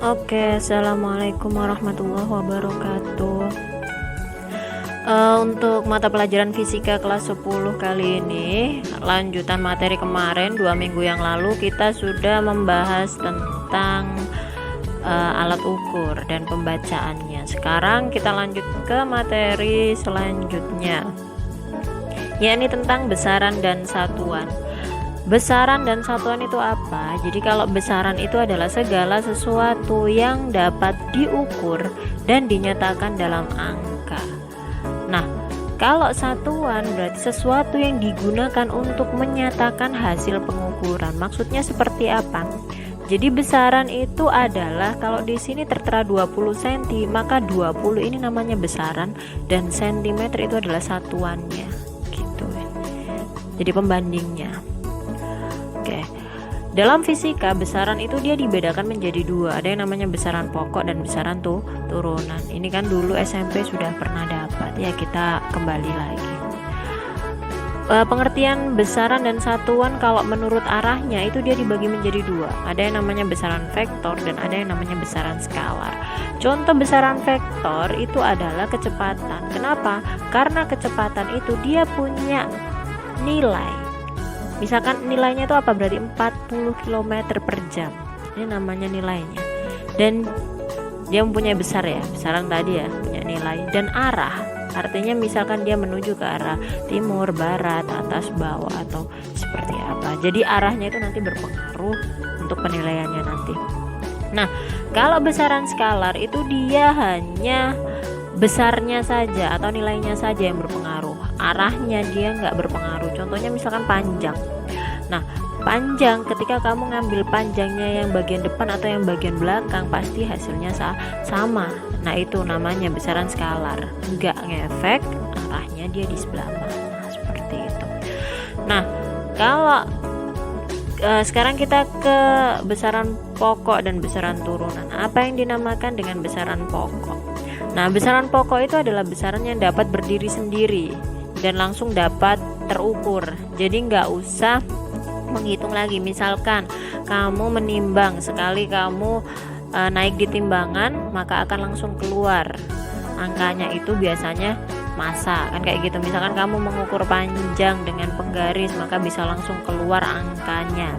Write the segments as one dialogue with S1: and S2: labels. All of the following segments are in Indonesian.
S1: Oke, assalamualaikum warahmatullahi wabarakatuh. Untuk mata pelajaran fisika kelas 10 kali ini, lanjutan materi kemarin 2 minggu yang lalu kita sudah membahas tentang alat ukur dan pembacaannya. Sekarang kita lanjut ke materi selanjutnya, yakni tentang besaran dan satuan. Besaran dan satuan itu apa? Jadi kalau besaran itu adalah segala sesuatu yang dapat diukur dan dinyatakan dalam angka. Nah, kalau satuan berarti sesuatu yang digunakan untuk menyatakan hasil pengukuran. Maksudnya seperti apa? Jadi besaran itu adalah, kalau di sini tertera 20 cm, maka 20 ini namanya besaran dan sentimeter itu adalah satuannya. Gitu. Jadi pembandingnya. Oke. Dalam fisika, besaran itu dia dibedakan menjadi dua. Ada yang namanya besaran pokok dan besaran turunan. Ini kan dulu SMP sudah pernah dapat, ya kita kembali lagi. Pengertian besaran dan satuan kalau menurut arahnya itu dia dibagi menjadi dua. Ada yang namanya besaran vektor dan ada yang namanya besaran skalar. Contoh besaran vektor itu adalah kecepatan. Kenapa? Karena kecepatan itu dia punya nilai. Misalkan nilainya itu apa? Berarti 40 km per jam. Ini namanya nilainya. Dan dia mempunyai besar ya, besaran tadi ya, punya nilai. Dan arah, artinya misalkan dia menuju ke arah timur, barat, atas, bawah, atau seperti apa. Jadi arahnya itu nanti berpengaruh untuk penilaiannya nanti. Nah, kalau besaran skalar itu dia hanya besarnya saja atau nilainya saja yang berpengaruh, arahnya dia nggak berpengaruh. Contohnya misalkan panjang. Nah, panjang, ketika kamu ngambil panjangnya yang bagian depan atau yang bagian belakang, pasti hasilnya sama. Nah, itu namanya besaran skalar, nggak ngefek arahnya dia di sebelah mana, seperti itu. Nah, kalau sekarang kita ke besaran pokok dan besaran turunan. Apa yang dinamakan dengan besaran pokok? Nah, besaran pokok itu adalah besaran yang dapat berdiri sendiri dan langsung dapat terukur. Jadi nggak usah menghitung lagi. Misalkan kamu menimbang, sekali kamu naik di timbangan, maka akan langsung keluar angkanya. Itu biasanya massa, kan kayak gitu. Misalkan kamu mengukur panjang dengan penggaris, maka bisa langsung keluar angkanya.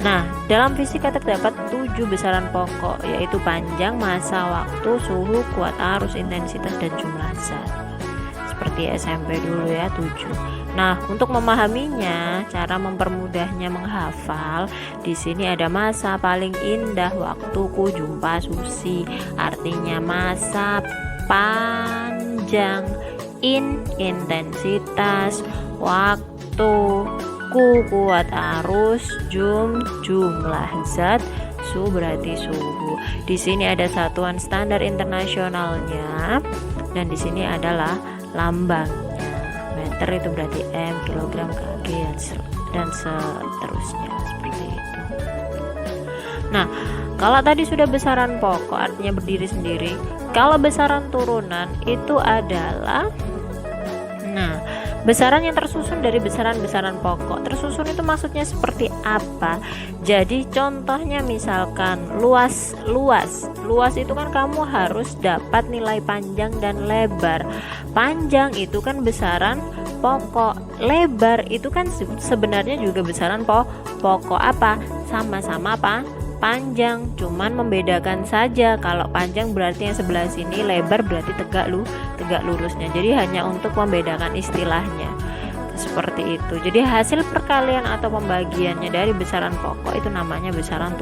S1: Nah, dalam fisika terdapat 7 besaran pokok, yaitu panjang, massa, waktu, suhu, kuat arus, intensitas, dan jumlah zat. Seperti SMP dulu ya, 7. Nah, untuk memahaminya, cara mempermudahnya menghafal, di sini ada massa paling indah, waktuku, jumpa susi. Artinya massa panjang, intensitas, waktu, kuat arus, jumlah zat, su berarti suhu. Di sini ada satuan standar internasionalnya dan di sini adalah lambangnya. Meter itu berarti m, kilogram kg, dan seterusnya, seperti itu. Nah, kalau tadi sudah besaran pokok artinya berdiri sendiri. Kalau besaran turunan itu adalah besaran yang tersusun dari besaran-besaran pokok. Tersusun itu maksudnya seperti apa? Jadi contohnya misalkan luas itu kan kamu harus dapat nilai panjang dan lebar. Panjang itu kan besaran pokok, lebar itu kan sebenarnya juga besaran pokok. Apa? Sama-sama apa? Panjang, cuman membedakan saja. Kalau panjang berarti yang sebelah sini, lebar berarti tegak lurusnya. Jadi hanya untuk membedakan istilahnya, seperti itu. Jadi hasil perkalian atau pembagiannya dari besaran pokok itu namanya besaran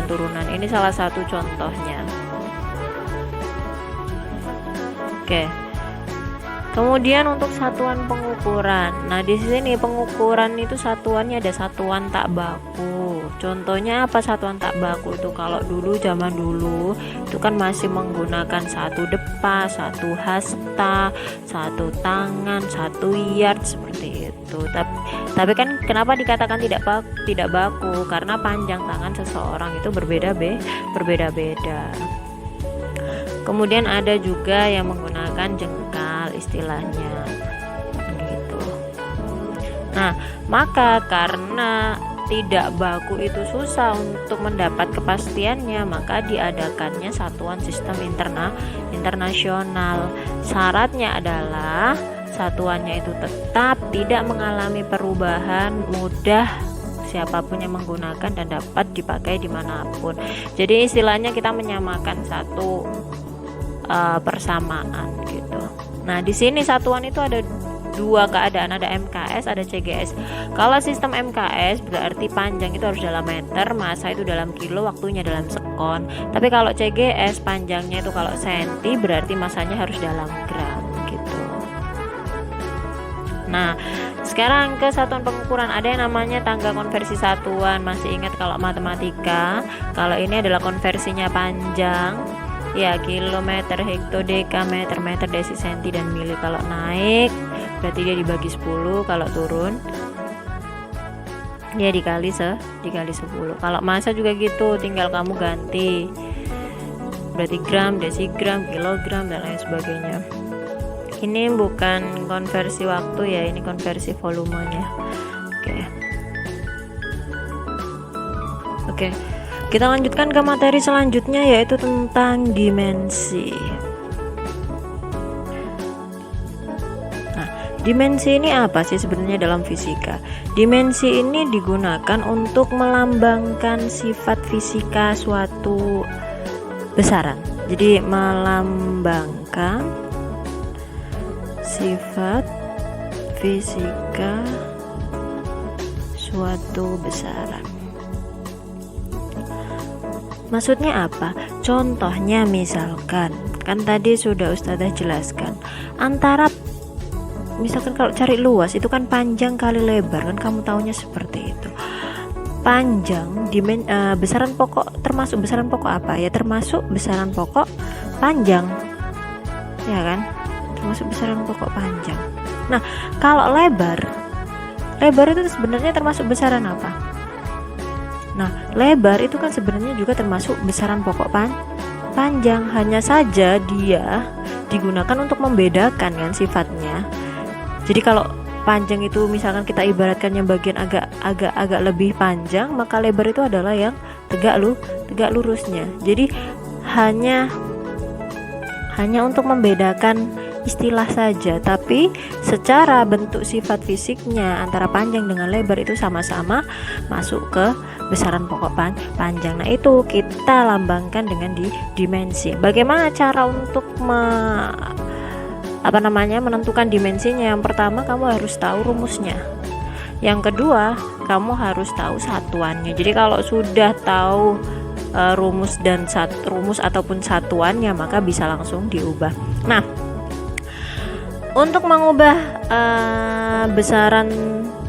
S1: turunan. Ini salah satu contohnya. Oke. Kemudian untuk satuan pengukuran. Nah, di sini pengukuran itu satuannya ada satuan tak baku. Contohnya apa satuan tak baku itu? Kalau zaman dulu itu kan masih menggunakan 1 depa, 1 hasta, 1 tangan, 1 yard, seperti itu. Tapi kan kenapa dikatakan tidak baku? Karena panjang tangan seseorang itu berbeda-beda. Kemudian ada juga yang menggunakan jengkal istilahnya gitu. Nah, maka karena tidak baku itu susah untuk mendapat kepastiannya, maka diadakannya satuan sistem internasional. Syaratnya adalah satuannya itu tetap tidak mengalami perubahan, mudah siapapun yang menggunakan dan dapat dipakai dimanapun. Jadi istilahnya kita menyamakan satu persamaan gitu. Nah, di sini satuan itu ada dua keadaan, ada MKS, ada CGS. Kalau sistem MKS berarti panjang itu harus dalam meter, massa itu dalam kilo, waktunya dalam sekon. Tapi kalau CGS panjangnya itu kalau senti, berarti massanya harus dalam gram gitu. Nah, sekarang ke satuan pengukuran, ada yang namanya tangga konversi satuan. Masih ingat kalau matematika, kalau ini adalah konversinya panjang ya, kilometer, hektodeka, meter, desi, senti, dan mili. Kalau naik berarti dia dibagi 10, kalau turun dia dikali 10. Kalau massa juga gitu, tinggal kamu ganti, berarti gram, desigram, kilogram, dan lain sebagainya. Ini bukan konversi waktu ya, ini konversi volumenya. Oke, kita lanjutkan ke materi selanjutnya, yaitu tentang dimensi. Dimensi ini apa sih sebenarnya dalam fisika? Dimensi ini digunakan untuk melambangkan sifat fisika suatu besaran. Jadi melambangkan sifat fisika suatu besaran. Maksudnya apa? Contohnya misalkan, kan tadi sudah Ustazah jelaskan, antara misalkan kalau cari luas itu kan panjang kali lebar, kan kamu taunya seperti itu. Panjang besaran pokok, termasuk besaran pokok apa ya? Termasuk besaran pokok panjang, ya kan? Termasuk besaran pokok panjang. Nah, kalau lebar itu sebenarnya termasuk besaran apa? Nah, lebar itu kan sebenarnya juga termasuk besaran pokok panjang, hanya saja dia digunakan untuk membedakan kan sifatnya. Jadi kalau panjang itu misalkan kita ibaratkan yang bagian agak lebih panjang, maka lebar itu adalah yang tegak lurusnya. Jadi hanya untuk membedakan istilah saja, tapi secara bentuk sifat fisiknya antara panjang dengan lebar itu sama-sama masuk ke besaran pokok panjang. Nah, itu kita lambangkan dengan dimensi. Bagaimana cara untuk menentukan dimensinya? Yang pertama, kamu harus tahu rumusnya. Yang kedua, kamu harus tahu satuannya. Jadi kalau sudah tahu rumus ataupun satuannya, maka bisa langsung diubah. Nah, untuk mengubah besaran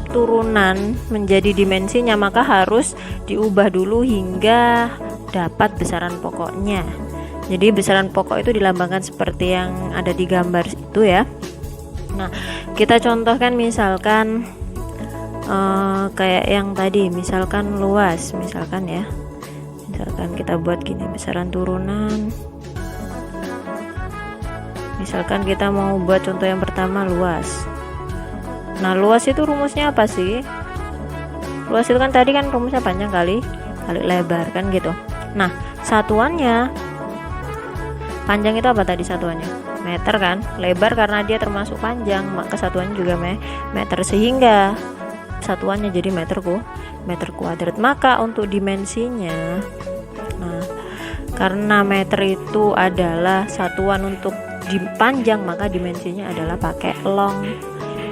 S1: turunan menjadi dimensinya, maka harus diubah dulu hingga dapat besaran pokoknya. Jadi besaran pokok itu dilambangkan seperti yang ada di gambar itu ya. Nah, kita contohkan misalkan kayak yang tadi, misalkan luas, misalkan kita buat gini, besaran turunan. Misalkan kita mau buat contoh yang pertama, luas. Nah, luas itu rumusnya apa sih? Luas itu kan tadi kan rumusnya panjang kali lebar kan gitu. Nah, satuannya panjang itu apa tadi satuannya? Meter kan. Lebar karena dia termasuk panjang, maka satuannya juga meter, sehingga satuannya jadi meter kuadrat. Maka untuk dimensinya, nah, karena meter itu adalah satuan untuk panjang, maka dimensinya adalah pakai long.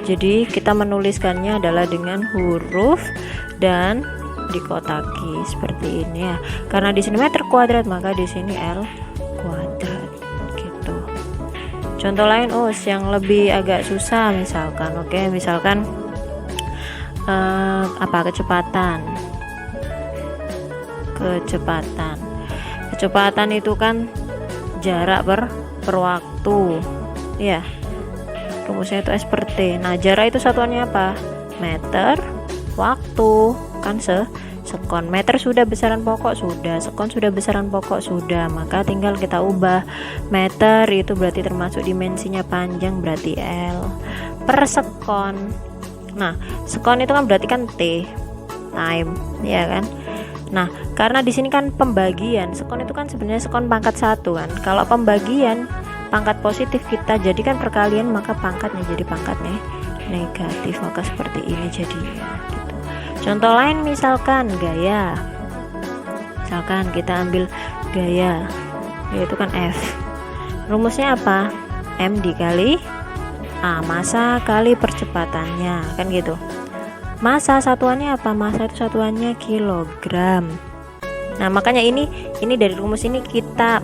S1: Jadi kita menuliskannya adalah dengan huruf dan dikotaki seperti ini ya. Karena di sini meter kuadrat, maka di sini L kuadrat gitu. Contoh lain yang lebih agak susah misalkan, misalkan kecepatan itu kan jarak per waktu ya, rumusnya itu S per T. Nah, jarak itu satuannya apa? Meter, waktu kan sekon. Meter sudah besaran pokok, sudah. Sekon sudah besaran pokok, sudah. Maka tinggal kita ubah. Meter itu berarti termasuk dimensinya panjang, berarti L per sekon. Nah, sekon itu kan berarti kan T. time, ya kan. Nah, karena di sini kan pembagian, sekon itu kan sebenarnya sekon pangkat 1 kan. Kalau pembagian pangkat positif kita jadikan perkalian, maka pangkatnya jadi pangkat negatif, maka seperti ini jadinya gitu. Contoh lain misalkan gaya. Misalkan kita ambil gaya, yaitu kan F. Rumusnya apa? M dikali A, massa kali percepatannya, kan gitu. Massa satuannya apa? Massa itu satuannya kilogram. Nah, makanya ini dari rumus ini kita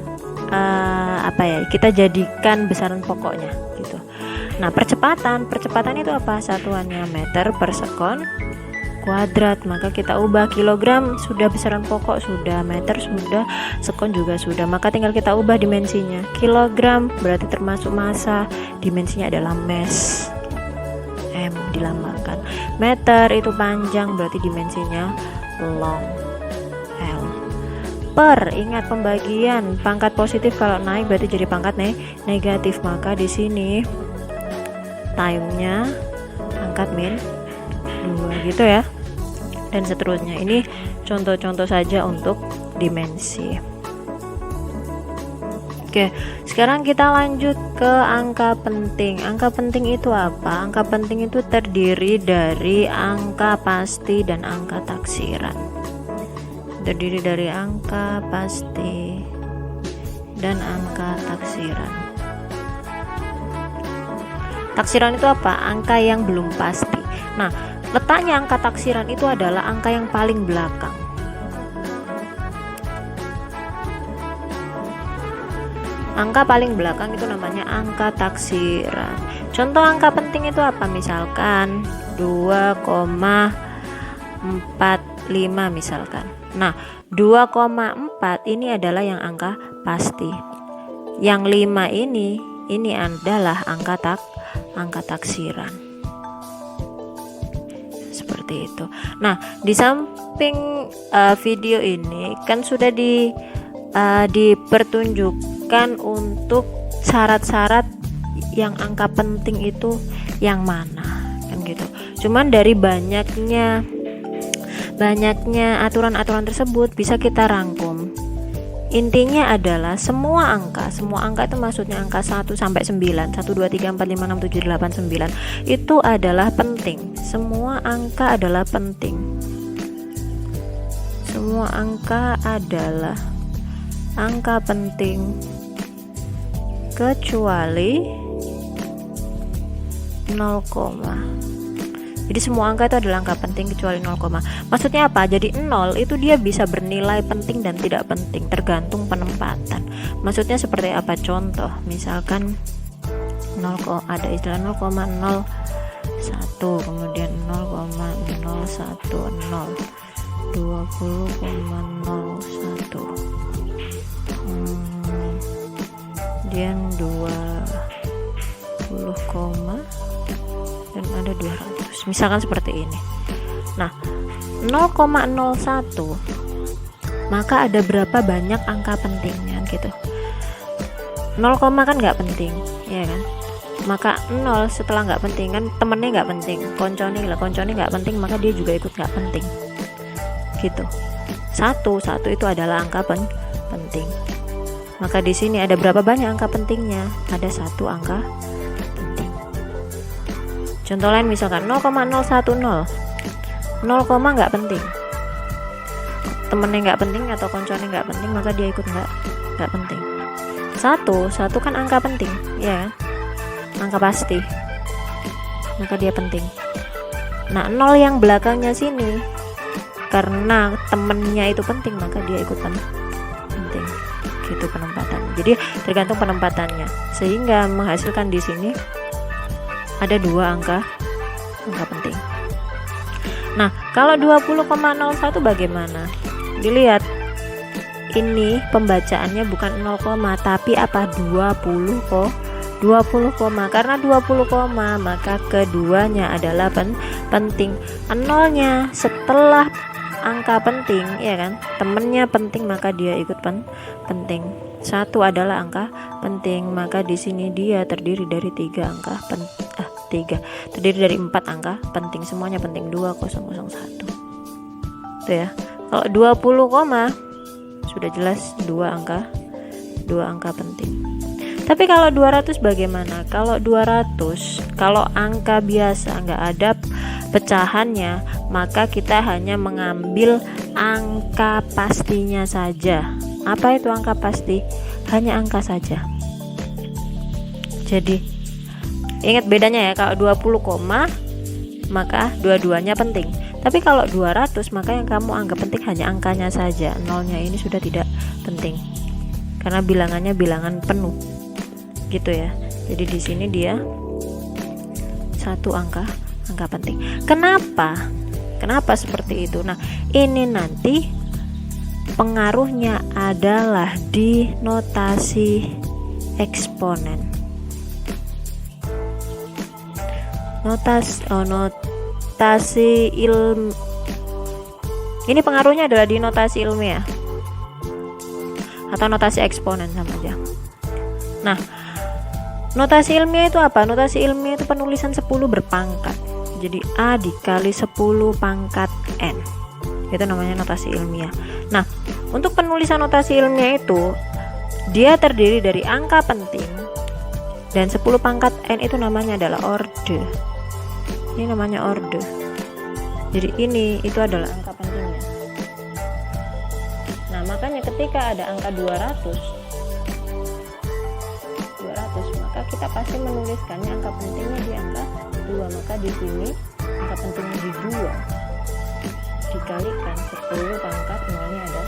S1: kita jadikan besaran pokoknya gitu. Nah, percepatan itu apa? Satuannya meter per sekon kuadrat. Maka kita ubah, kilogram sudah besaran pokok, sudah meter sudah, sekon juga sudah. Maka tinggal kita ubah dimensinya. Kilogram berarti termasuk massa, dimensinya adalah mass. M dilambangkan. Meter itu panjang, berarti dimensinya long. L. Per, ingat pembagian pangkat positif kalau naik berarti jadi pangkat negatif. Maka di sini time-nya pangkat min 2 gitu ya. Dan seterusnya. Ini contoh-contoh saja untuk dimensi. Oke, sekarang kita lanjut ke angka penting. Angka penting itu apa? Angka penting itu terdiri dari angka pasti dan angka taksiran. Terdiri dari angka pasti dan angka taksiran. Taksiran itu apa? Angka yang belum pasti. Nah, letaknya angka taksiran itu adalah angka yang paling belakang. Angka paling belakang itu namanya angka taksiran. Contoh angka penting itu apa? Misalkan 2,45 misalkan. Nah, 2,4 ini adalah yang angka pasti. Yang 5 ini adalah angka taksiran. Seperti itu. Nah, di samping video ini kan sudah dipertunjukkan untuk syarat-syarat yang angka penting itu yang mana, kan gitu. Cuman dari banyaknya aturan-aturan tersebut bisa kita rangkum. Intinya adalah semua angka itu maksudnya angka 1 sampai 9, 1 2 3 4 5 6 7 8 9 itu adalah penting. Semua angka adalah penting. Semua angka adalah angka penting kecuali 0, jadi semua angka itu adalah angka penting kecuali 0, maksudnya apa? Jadi 0 itu dia bisa bernilai penting dan tidak penting tergantung penempatan. Maksudnya seperti apa? Contoh misalkan 0, ada istilah 0,01, kemudian 0,010, 20,01, kemudian 20, dan ada 200, misalkan seperti ini. Nah, 0,01 maka ada berapa banyak angka pentingnya gitu. 0, kan nggak penting, ya kan? Maka 0 setelah nggak penting kan temennya nggak penting, koncone nggak penting, maka dia juga ikut nggak penting gitu. Satu itu adalah angka penting. Maka di sini ada berapa banyak angka pentingnya? Ada 1 angka penting. Contoh lain misalkan 0,010, 0, nggak penting, temennya nggak penting atau koncone nggak penting, maka dia ikut nggak penting. 1 kan angka penting, ya kan? Angka pasti, maka dia penting. Nah, 0 yang belakangnya sini karena temennya itu penting, maka dia ikut penting gitu penempatan. Jadi tergantung penempatannya, sehingga menghasilkan di sini ada 2 angka penting. Nah, kalau 20,01 bagaimana? Dilihat, ini pembacaannya bukan 0, tapi apa? 20, karena 20, maka keduanya adalah penting. Nolnya setelah angka penting, ya kan? Temennya penting, maka dia ikut penting. 1 adalah angka penting, maka di sini dia terdiri dari 3 angka terdiri dari 4 angka penting, semuanya penting. 2001. gitu ya. Kalau 20 koma sudah jelas dua angka penting. Tapi kalau 200 bagaimana? Kalau 200, kalau angka biasa nggak ada pecahannya, maka kita hanya mengambil angka pastinya saja. Apa itu angka pasti? Hanya angka saja. Jadi ingat bedanya ya, kalau 20 koma maka dua-duanya penting. Tapi kalau 200 maka yang kamu anggap penting hanya angkanya saja. Nolnya ini sudah tidak penting. Karena bilangannya bilangan penuh. Gitu ya. Jadi di sini dia satu angka penting. Kenapa seperti itu? Nah, ini nanti pengaruhnya adalah di notasi eksponen. Ini pengaruhnya adalah di notasi ilmiah atau notasi eksponen sama aja. Nah, notasi ilmiah itu apa? Notasi ilmiah itu penulisan 10 berpangkat. Jadi A dikali 10 pangkat N. Itu namanya notasi ilmiah. Nah, untuk penulisan notasi ilmiah itu dia terdiri dari angka penting dan 10 pangkat N itu namanya adalah orde. Ini namanya orde. Jadi itu adalah angka pentingnya. Nah, makanya ketika ada angka 200, maka kita pasti menuliskannya angka pentingnya di angka 2. Maka di sini angka pentingnya di 2 dikalikan 10 pangkat nolnya ada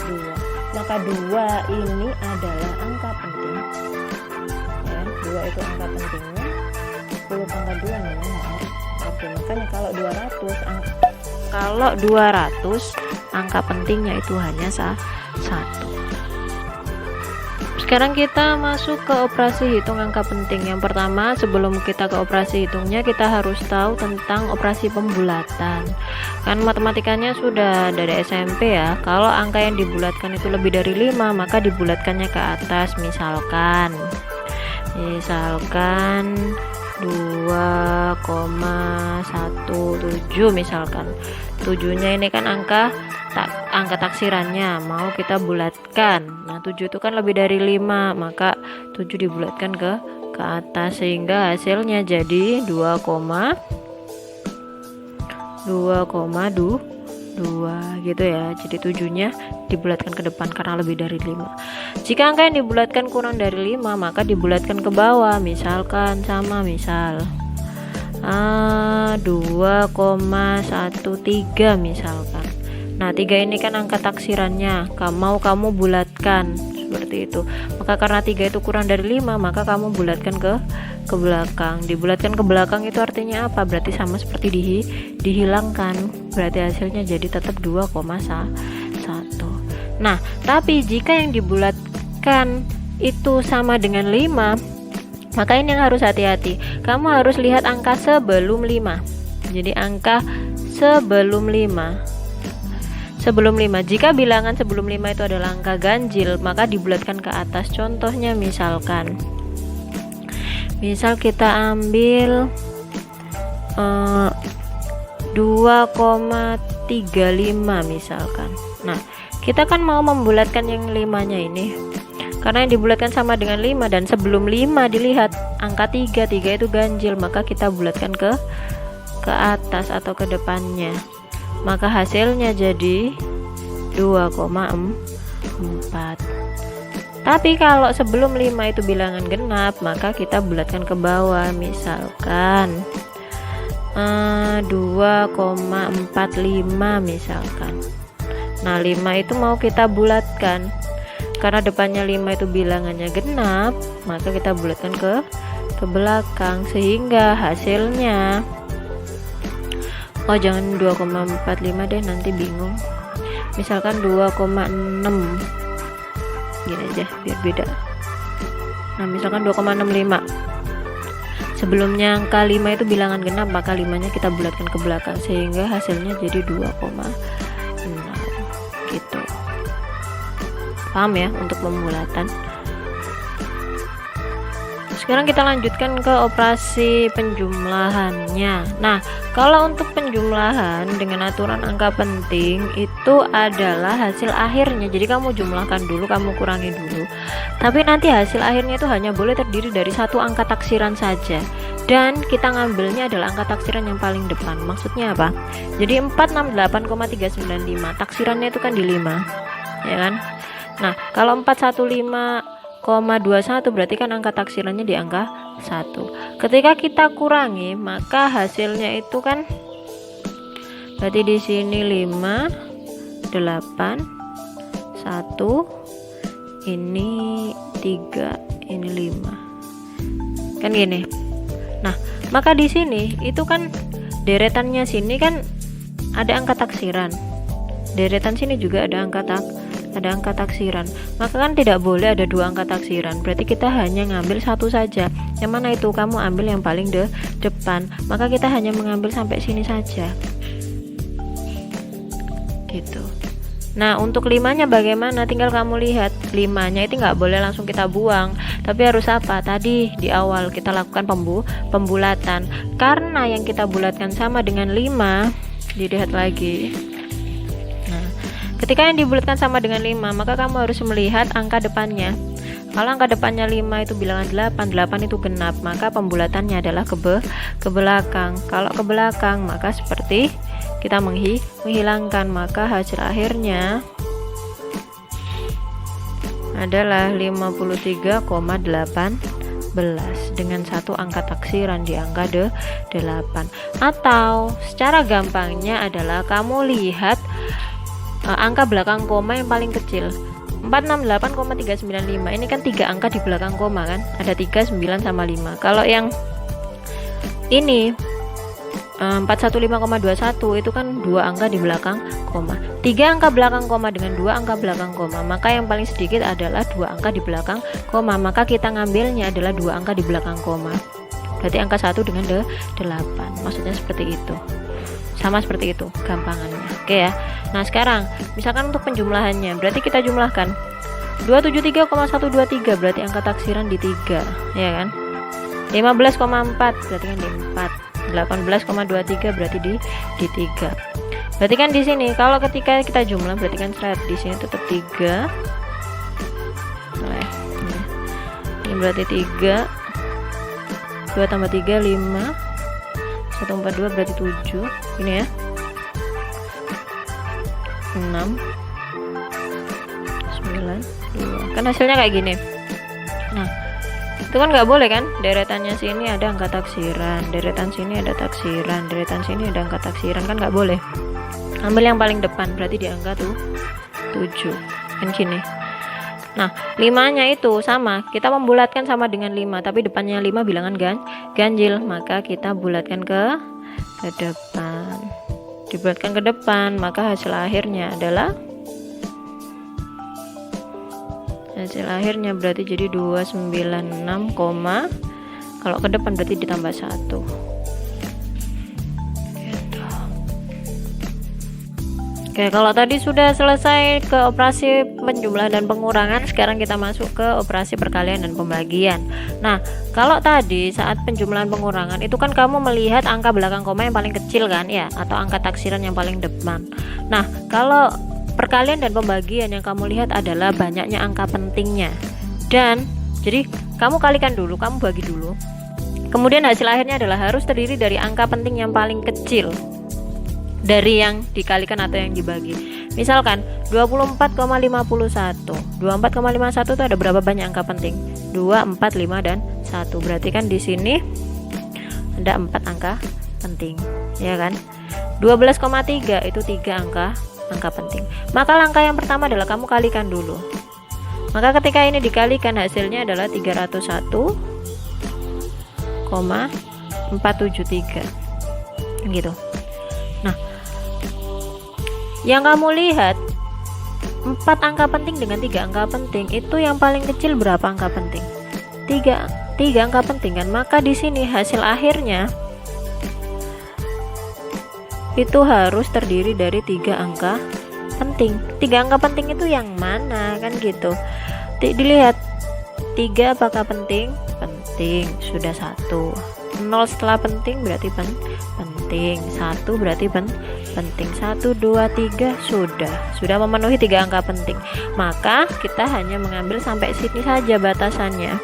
S1: 2. Maka 2 ini adalah angka penting ya, 2 itu angka pentingnya, 10 pangkat 2 namanya oke. Makanya kalau 200 angka pentingnya itu hanya 1. Sekarang kita masuk ke operasi hitung angka penting. Yang pertama, sebelum kita ke operasi hitungnya, kita harus tahu tentang operasi pembulatan. Kan matematikanya sudah dari SMP ya. Kalau angka yang dibulatkan itu lebih dari 5, maka dibulatkannya ke atas. Misalkan 2,17 misalkan. 7-nya ini kan angka taksirannya mau kita bulatkan. Nah, 7 itu kan lebih dari 5, maka 7 dibulatkan ke atas sehingga hasilnya jadi 2,2 gitu ya. Jadi 7-nya dibulatkan ke depan karena lebih dari 5. Jika angka yang dibulatkan kurang dari 5, maka dibulatkan ke bawah. Misalkan 2,13 misalkan. Nah, 3 ini kan angka taksirannya, kamu bulatkan seperti itu. Maka karena 3 itu kurang dari 5, maka kamu bulatkan ke belakang. Dibulatkan ke belakang itu artinya apa? Berarti sama seperti dihilangkan. Berarti hasilnya jadi tetap 2,1. Nah, tapi jika yang dibulatkan itu sama dengan 5, maka ini yang harus hati-hati. Kamu harus lihat angka sebelum 5. Jadi angka sebelum 5. Jika bilangan sebelum 5 itu adalah angka ganjil, maka dibulatkan ke atas. Contohnya misal kita ambil 2,35 misalkan. Nah, kita kan mau membulatkan yang 5-nya ini. Karena yang dibulatkan sama dengan 5 dan sebelum 5 dilihat angka 3 itu ganjil, maka kita bulatkan ke atas atau ke depannya. Maka hasilnya jadi 2,4. Tapi kalau sebelum 5 itu bilangan genap, maka kita bulatkan ke bawah. Misalkan 2,45 misalkan. Nah, 5 itu mau kita bulatkan. Karena depannya 5 itu bilangannya genap, maka kita bulatkan ke belakang sehingga hasilnya jangan 2,45 deh, nanti bingung. Misalkan 2,6 gini aja biar beda. Nah, misalkan 2,65. Sebelumnya angka 5 itu bilangan genap, maka 5-nya kita bulatkan ke belakang sehingga hasilnya jadi 2,6 gitu. Paham ya untuk pembulatan? Sekarang kita lanjutkan ke operasi penjumlahannya. Nah, kalau untuk penjumlahan dengan aturan angka penting itu adalah hasil akhirnya. Jadi kamu jumlahkan dulu, kamu kurangi dulu. Tapi nanti hasil akhirnya itu hanya boleh terdiri dari satu angka taksiran saja. Dan kita ngambilnya adalah angka taksiran yang paling depan. Maksudnya apa? Jadi 468,395 taksirannya itu kan di 5, ya kan? Nah, kalau 415,21 berarti kan angka taksirannya di angka 1. Ketika kita kurangi, maka hasilnya itu kan berarti di sini 5, 8, 1, ini 3, ini 5. Kan gini. Nah, maka di sini itu kan deretannya sini kan ada angka taksiran. Deretan sini juga ada angka taksiran. Maka kan tidak boleh ada dua angka taksiran. Berarti kita hanya ngambil satu saja. Yang mana itu? Kamu ambil yang paling depan. Maka kita hanya mengambil sampai sini saja. Gitu. Nah, untuk 5-nya bagaimana? Tinggal kamu lihat. 5-nya itu nggak boleh langsung kita buang. Tapi harus apa? Tadi di awal kita lakukan pembulatan. Karena yang kita bulatkan sama dengan 5, dilihat lagi. Nah, ketika yang dibulatkan sama dengan 5, maka kamu harus melihat angka depannya. Kalau angka depannya 5 itu bilangan 8, 8 itu genap, maka pembulatannya adalah ke belakang. Kalau ke belakang, maka seperti kita menghilangkan, maka hasil akhirnya adalah 53,18 dengan satu angka taksiran di angka 8. Atau secara gampangnya adalah kamu lihat angka belakang koma yang paling kecil, 468,395. Ini kan 3 angka di belakang koma kan, ada 3, 9 sama 5. Kalau yang ini 415,21 itu kan 2 angka di belakang koma, 3 angka belakang koma dengan 2 angka belakang koma, maka yang paling sedikit adalah 2 angka di belakang koma, maka kita ngambilnya adalah 2 angka di belakang koma. Berarti angka 1 dengan 8. Maksudnya seperti itu. Sama seperti itu gampangannya. Oke ya. Nah, sekarang misalkan untuk penjumlahannya, berarti kita jumlahkan 273,123 berarti angka taksiran di 3, ya kan? 15,4 berarti kan di 4. 18,23 berarti di 3. Berarti kan di sini kalau ketika kita jumlah berarti kan di sini tetap 3. Nah, ini berarti 3. 2 tambah 3 5. 142 berarti 7. Ini ya. 6 9 2. Kan hasilnya kayak gini. Nah, itu kan nggak boleh kan, deretannya sini ada angka taksiran, deretan sini ada taksiran, deretan sini ada angka taksiran, kan nggak boleh. Ambil yang paling depan, berarti di angka 7 kan gini. Nah, 5-nya itu sama, kita membulatkan sama dengan 5, tapi depannya 5 bilangan ganjil, maka kita bulatkan ke depan. Dibulatkan ke depan, maka hasil akhirnya adalah berarti jadi 296, kalau ke depan berarti ditambah 1 gitu. Oke, kalau tadi sudah selesai ke operasi penjumlahan dan pengurangan, sekarang kita masuk ke operasi perkalian dan pembagian. Nah, kalau tadi saat penjumlahan pengurangan itu kan kamu melihat angka belakang koma yang paling kecil kan ya, atau angka taksiran yang paling depan. Nah, kalau perkalian dan pembagian yang kamu lihat adalah banyaknya angka pentingnya. Dan jadi kamu kalikan dulu, kamu bagi dulu. Kemudian hasil akhirnya adalah harus terdiri dari angka penting yang paling kecil dari yang dikalikan atau yang dibagi. Misalkan 24,51. 24,51 itu ada berapa banyak angka penting? 2, 4, 5 dan 1. Berarti kan di sini ada 4 angka penting, ya kan? 12,3 itu 3 angka penting. Maka langkah yang pertama adalah kamu kalikan dulu. Maka ketika ini dikalikan hasilnya adalah 301,473 gitu. Nah, yang kamu lihat 4 angka penting dengan 3 angka penting itu yang paling kecil berapa angka penting? 3 angka penting kan. Maka di sini hasil akhirnya itu harus terdiri dari 3 angka penting. 3 angka penting itu yang mana kan gitu. Dilihat 3 apakah penting? penting, sudah 1. 0 setelah penting berarti penting, 1 berarti penting. 1, 2, 3 sudah memenuhi 3 angka penting. Maka kita hanya mengambil sampai sini saja batasannya,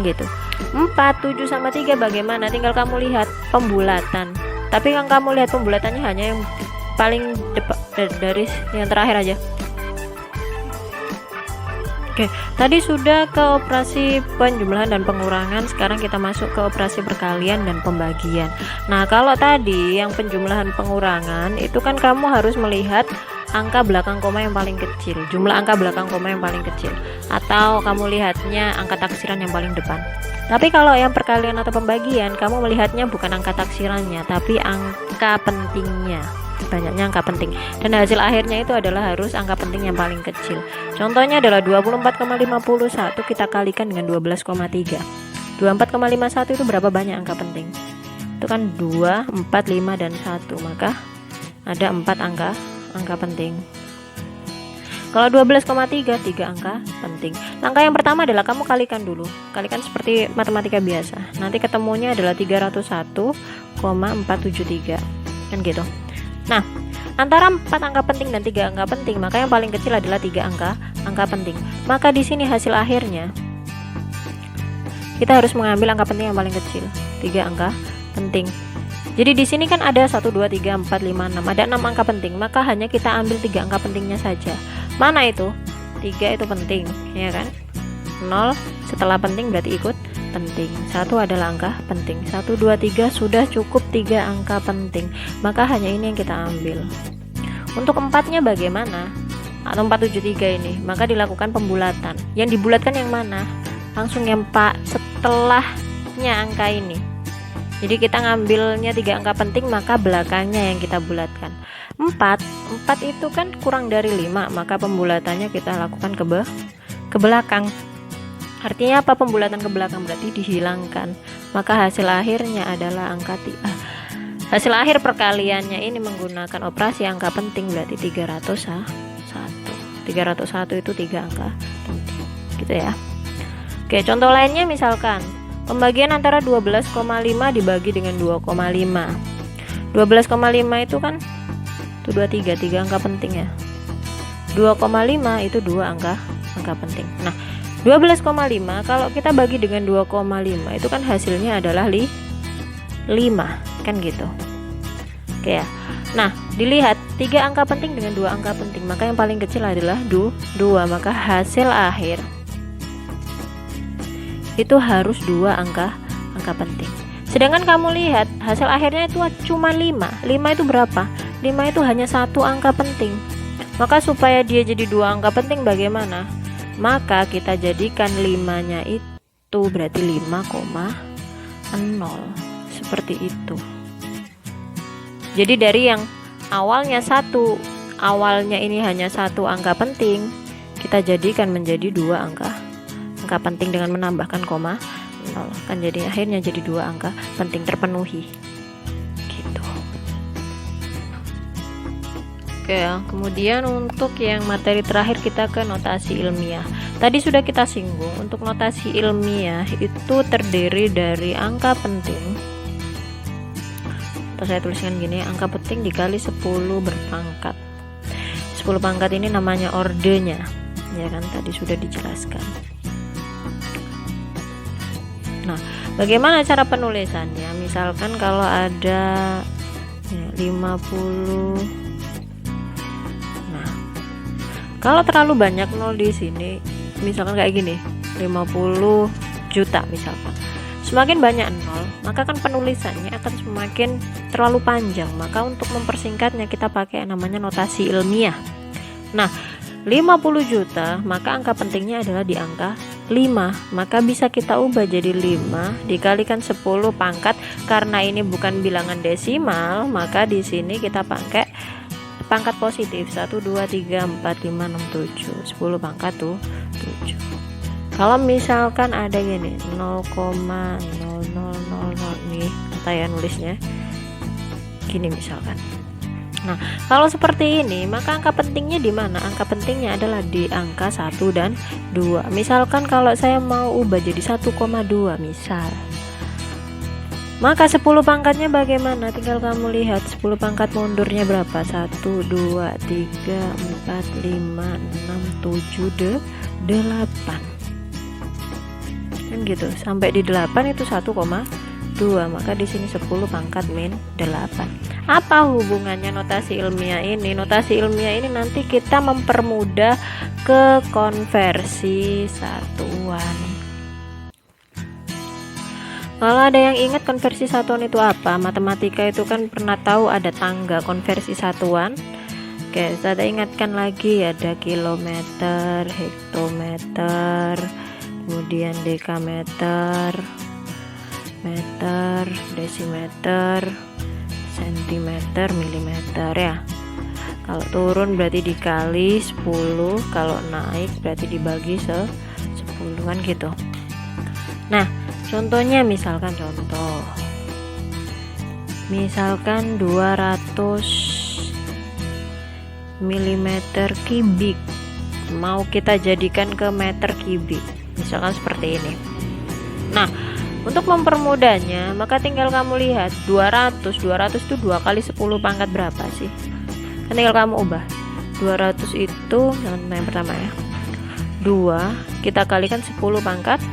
S1: gitu. 4, 7 sama 3 bagaimana? Tinggal kamu lihat pembulatan. Tapi yang kamu lihat pembulatannya hanya yang paling depan dari yang terakhir aja. Oke, tadi sudah ke operasi penjumlahan dan pengurangan. Sekarang kita masuk ke operasi perkalian dan pembagian. Nah, kalau tadi yang penjumlahan pengurangan itu kan kamu harus melihat angka belakang koma yang paling kecil, jumlah angka belakang koma yang paling kecil, atau kamu lihatnya angka taksiran yang paling depan. Tapi kalau yang perkalian atau pembagian, kamu melihatnya bukan angka taksirannya, tapi angka pentingnya, banyaknya angka penting, dan hasil akhirnya itu adalah harus angka penting yang paling kecil. Contohnya adalah 24,51 kita kalikan dengan 12,3. 24,51 itu berapa banyak angka penting? Itu kan 2, 4, 5, dan 1, maka ada 4 angka penting. Kalau 12,3, 3 angka penting. Langkah yang pertama adalah kamu kalikan dulu. Kalikan seperti matematika biasa. Nanti ketemunya adalah 301,473. Kan gitu. Nah, antara 4 angka penting dan 3 angka penting, maka yang paling kecil adalah 3 angka penting. Maka di sini hasil akhirnya kita harus mengambil angka penting yang paling kecil, 3 angka penting. Jadi di sini kan ada 1, 2, 3, 4, 5, 6, ada 6 angka penting, maka hanya kita ambil 3 angka pentingnya saja. Mana itu? 3 itu penting, ya kan? 0 setelah penting berarti ikut penting. 1 adalah angka penting. 1, 2, 3 sudah cukup 3 angka penting, maka hanya ini yang kita ambil. Untuk 4-nya bagaimana? Atau 473 ini, maka dilakukan pembulatan. Yang dibulatkan yang mana? Langsung yang setelahnya angka ini. Jadi kita ngambilnya 3 angka penting, maka belakangnya yang kita bulatkan. 4 itu kan kurang dari 5, maka pembulatannya kita lakukan ke belakang. Artinya apa pembulatan ke belakang? Berarti dihilangkan. Maka hasil akhirnya adalah angka hasil akhir perkaliannya ini menggunakan operasi angka penting, berarti 301. 301 itu 3 angka penting, gitu ya. Oke, contoh lainnya misalkan pembagian antara 12,5 dibagi dengan 2,5. 12,5 itu kan 23, 3 angka penting ya. 2,5 itu 2 angka penting. Nah, 12,5 kalau kita bagi dengan 2,5 itu kan hasilnya adalah 5, kan gitu. Oke ya. Nah, dilihat 3 angka penting dengan 2 angka penting, maka yang paling kecil adalah 2, maka hasil akhir itu harus 2 angka penting. Sedangkan kamu lihat hasil akhirnya itu cuma 5. 5 itu berapa? 5 itu hanya 1 angka penting. Maka supaya dia jadi 2 angka penting bagaimana? Maka kita jadikan 5-nya itu berarti 5,0. Seperti itu. Jadi dari yang awalnya awalnya ini hanya 1 angka penting, kita jadikan menjadi 2 angka penting dengan menambahkan koma 0, kan jadi akhirnya jadi 2 angka penting terpenuhi, gitu. Oke ya, kemudian untuk yang materi terakhir kita ke notasi ilmiah. Tadi sudah kita singgung, untuk notasi ilmiah itu terdiri dari angka penting, atau saya tuliskan gini, angka penting dikali 10 berpangkat. 10 pangkat ini namanya ordenya, ya kan, tadi sudah dijelaskan. Nah, bagaimana cara penulisannya? Misalkan kalau ada 50. Nah, kalau terlalu banyak nol di sini, misalkan kayak gini, 50 juta misalkan. Semakin banyak nol, maka kan penulisannya akan semakin terlalu panjang. Maka untuk mempersingkatnya kita pakai namanya notasi ilmiah. Nah, 50 juta, maka angka pentingnya adalah di angka 5, maka bisa kita ubah jadi 5 dikalikan 10 pangkat. Karena ini bukan bilangan desimal, maka di sini kita pakai pangkat positif, 1, 2, 3, 4, 5, 6, 7, 10 pangkat tuh 7. Kalau misalkan ada gini 0,0000 nih, kata ya nulisnya gini misalkan Nah, kalau seperti ini, maka angka pentingnya di mana? Angka pentingnya adalah di angka 1 dan 2. Misalkan kalau saya mau ubah jadi 1,2 misal. Maka 10 pangkatnya bagaimana? Tinggal kamu lihat 10 pangkat mundurnya berapa? 1, 2, 3, 4, 5, 6, 7, 8. Kan gitu. Sampai di 8 itu 1,2. Maka di sini 10 pangkat min 8. Apa hubungannya notasi ilmiah ini? Notasi ilmiah ini nanti kita mempermudah ke konversi satuan. Kalau ada yang ingat konversi satuan itu apa? Matematika itu kan pernah tahu ada tangga konversi satuan. Oke, saya ingatkan lagi, ada kilometer, hektometer, kemudian dekameter, meter, desimeter, sentimeter, milimeter ya. Kalau turun berarti dikali 10, kalau naik berarti dibagi 10 kan gitu. Nah, contohnya misalkan 200 milimeter kubik mau kita jadikan ke meter kubik, misalkan seperti ini. Nah, untuk mempermudahnya, maka tinggal kamu lihat 200 itu 2 kali 10 pangkat berapa sih? Kan tinggal kamu ubah. 200 itu yang pertama ya. 2 kita kalikan 10 pangkat.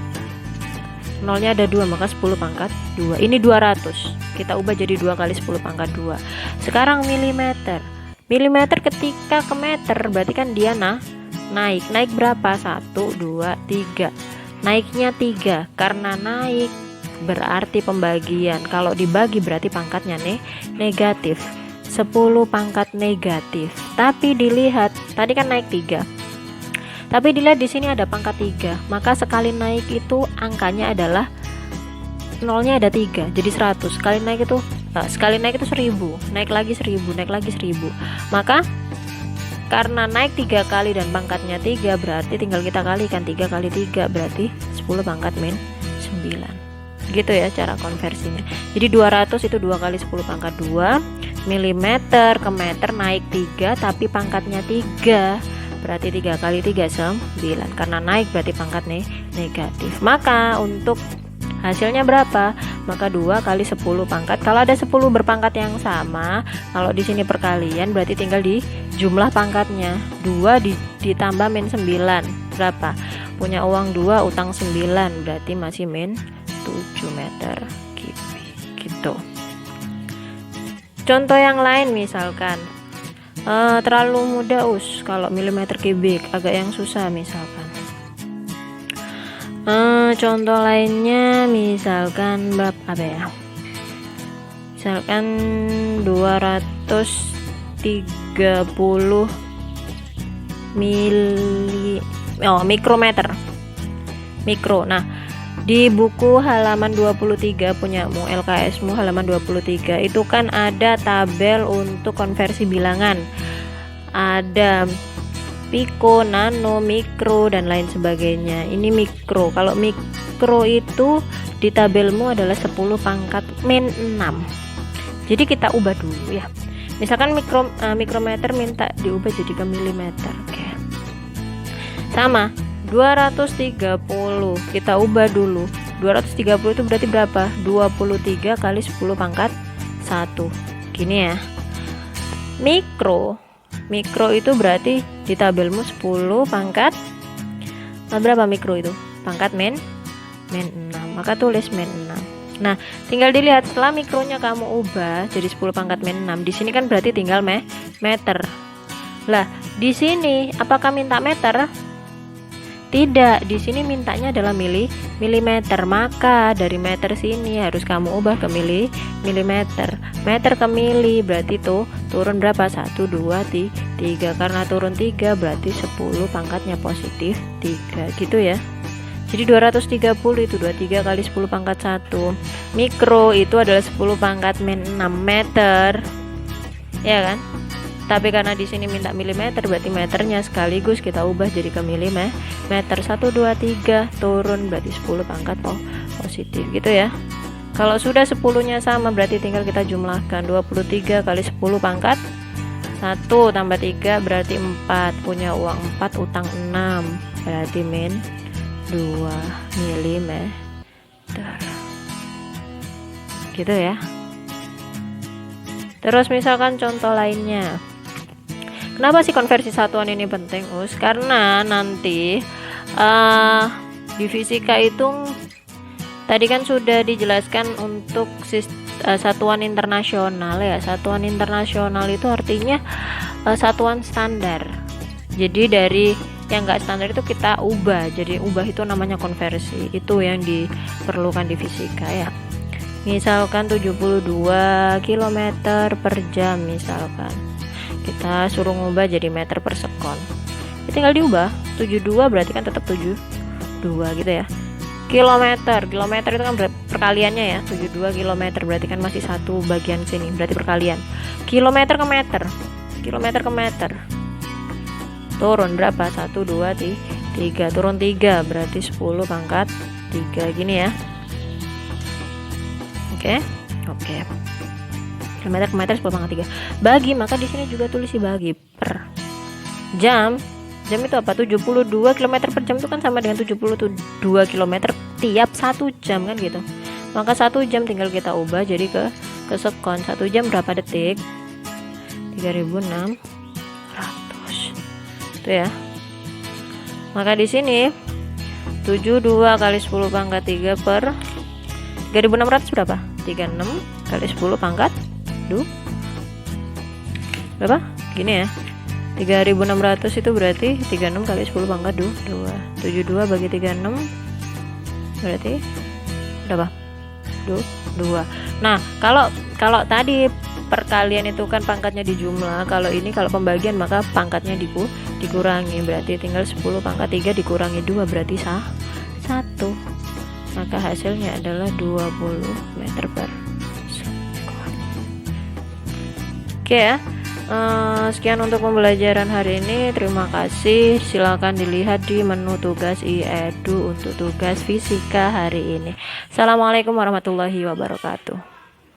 S1: Nolnya ada 2, maka 10 pangkat 2. Ini 200. Kita ubah jadi 2 kali 10 pangkat 2. Sekarang milimeter. Milimeter ketika ke meter berarti kan dia naik. Naik berapa? 1, 2, 3. Naiknya 3 karena naik berarti pembagian. Kalau dibagi berarti pangkatnya negatif. 10 pangkat negatif. Tapi dilihat tadi kan naik 3. Tapi dilihat di sini ada pangkat 3. Maka sekali naik itu angkanya adalah nolnya ada 3. Jadi 100. Sekali naik itu 1000. Naik lagi 1000, naik lagi 1000. Maka karena naik 3 kali dan pangkatnya 3 berarti tinggal kita kalikan 3 kali 3 berarti 10 pangkat min 9. Gitu ya cara konversinya. Jadi 200 itu 2 kali 10 pangkat 2. Milimeter ke meter naik 3 tapi pangkatnya 3. Berarti 3 kali 3 9. Karena naik berarti pangkat negatif. Maka untuk hasilnya berapa? Maka 2 kali 10 pangkat. Kalau ada 10 berpangkat yang sama, kalau di sini perkalian berarti tinggal di jumlah pangkatnya. 2 ditambah min 9 berapa? Punya uang 2, utang 9 berarti masih min 7 meter kubik gitu. Contoh yang lain misalkan terlalu mudah kalau milimeter kubik, agak yang susah misalkan. Contoh lainnya misalkan apa ya? Misalkan 230 mikrometer. Mikro. Nah, di buku halaman 23 punyamu, LKSmu halaman 23 itu kan ada tabel untuk konversi bilangan. Ada piko, nano, mikro dan lain sebagainya. Ini mikro. Kalau mikro itu di tabelmu adalah 10 pangkat min 6. Jadi kita ubah dulu ya. Misalkan mikrometer minta diubah jadi ke milimeter. Oke. Sama 230 kita ubah dulu. 230 itu berarti berapa? 23 kali 10 pangkat 1. Gini ya. Mikro itu berarti di tabelmu 10 pangkat berapa mikro itu? Pangkat min 6. Maka tulis min 6. Nah, tinggal dilihat setelah mikronya kamu ubah jadi 10 pangkat min 6. Di sini kan berarti tinggal meter. Lah, di sini apakah minta meter? Tidak, di sini mintanya adalah milimeter. Maka dari meter sini harus kamu ubah ke milimeter. Meter ke mili berarti tuh turun berapa? 1, 2, 3. Karena turun 3 berarti 10 pangkatnya positif 3 gitu ya. Jadi 230 itu 23 kali 10 pangkat 1. Mikro itu adalah 10 pangkat min 6 meter. Ya kan? Tapi karena di sini minta milimeter berarti meternya sekaligus kita ubah jadi ke milimeter. 1, 2, 3 turun berarti 10 pangkat positif gitu ya. Kalau sudah 10-nya sama berarti tinggal kita jumlahkan 23 kali 10 pangkat 1 tambah 3 berarti 4, punya uang 4, utang 6, berarti min 2 mm. Gitu ya. Terus misalkan contoh lainnya. Kenapa sih konversi satuan ini penting, Us? Karena nanti di fisika itu tadi kan sudah dijelaskan untuk satuan internasional ya. Satuan internasional itu artinya satuan standar. Jadi dari yang enggak standar itu kita ubah. Jadi ubah itu namanya konversi. Itu yang diperlukan di fisika ya. Misalkan 72 km per jam misalkan. Kita suruh ngubah jadi meter per sekon. Ya, tinggal diubah. 72 berarti kan tetap 72 gitu ya. Kilometer itu kan perkaliannya ya. 72 kilometer berarti kan masih satu bagian sini, berarti perkalian. Kilometer ke meter. Kilometer ke meter. Turun berapa? 1 2 3. Turun 3 berarti 10 pangkat 3 gini ya. Oke. Kilometer ke meter 10 pangkat 3. Bagi, maka di sini juga tulis dibagi per jam. Jam itu apa? 72 km per jam itu kan sama dengan 72 km tiap 1 jam kan gitu. Maka 1 jam tinggal kita ubah jadi ke sekon. 1 jam berapa detik? 3600. Itu ya. Maka di sini 72 kali 10 pangkat 3 per 3600 berapa? 36 kali 10 pangkat berapa? Gini ya. 3600 itu berarti 36 kali 10 pangkat 2. 72 bagi 36 berarti berapa? 2. Nah, kalau tadi perkalian itu kan pangkatnya di jumlah, kalau ini kalau pembagian maka pangkatnya dikurangi, berarti tinggal 10 pangkat 3 dikurangi 2 berarti 1. Maka hasilnya adalah 20 meter per sekon. Oke ya. Sekian untuk pembelajaran hari ini. Terima kasih. Silakan dilihat di menu tugas IEDU untuk tugas fisika hari ini. Assalamualaikum warahmatullahi wabarakatuh.